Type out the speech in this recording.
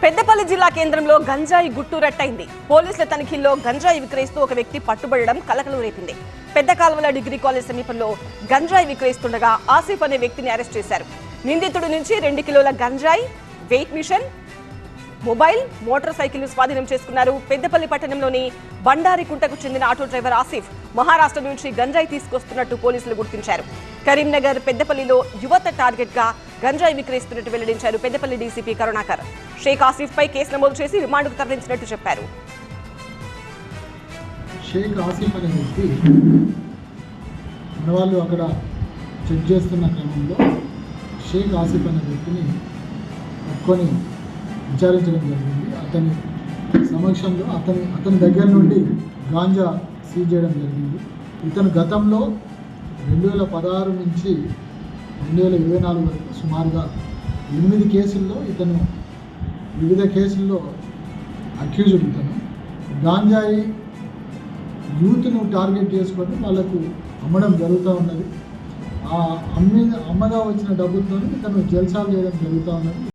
పెద్దపల్లి జిల్లా కేంద్రంలో గంజాయి గుట్టురట్టయింది. పోలీసుల తనిఖీల్లో గంజాయి విక్రయిస్తూ ఒక వ్యక్తి పట్టుబడడం కలకలం రేపింది. పెద్ద కాలువల డిగ్రీ కాలేజ్ సమీపంలో గంజాయి విక్రయిస్తుండగా ఆసిఫ్ అనే వ్యక్తిని అరెస్ట్ చేశారు. నిందితుడి నుంచి 2 కిలోల గంజాయి, weight machine, mobile, motorcycle స్వాధీనం చేసుకున్నారు. పెద్దపల్లి పట్టణంలోని బండారికుంటకు చెందిన ఆటో డ్రైవర్ ఆసిఫ్ మహారాష్ట్ర నుంచి గంజాయి తీసుకొస్తున్నట్టు పోలీసులు గుర్తించారు. కరీంనగర్, పెద్దపల్లిలో యువత టార్గెట్ గా గంజాయి విక్రయిస్తున్నట్టు వెల్లడించారు పెద్దపల్లి డీసీపీ కరుణాకర్. షేక్ ఆసిఫ్ పై కేసు నమోదు చేసి రిమాండ్కు తరలించినట్టు చెప్పారు. షేక్ ఆసిఫ్ అనే వ్యక్తి మన వాళ్ళు అక్కడ చెక్ చేస్తున్న క్రమంలో షేక్ ఆసిఫ్ అనే వ్యక్తిని పట్టుకొని విచారించడం జరిగింది. అతని సమక్షంలో అతని దగ్గర నుండి గాంజా సీజ్ చేయడం జరిగింది. ఇతను గతంలో 2016 నుంచి 2024 వరకు సుమారుగా 8 కేసుల్లో ఇతను వివిధ కేసుల్లో అక్యూజ్డ్. ఇతను గాంజాయి యూత్ను టార్గెట్ చేసుకొని వాళ్ళకు అమ్మడం జరుగుతూ ఉన్నది. ఆ అమ్మగా వచ్చిన డబ్బులతో ఇతను జల్సాలు చేయడం జరుగుతూ ఉన్నది.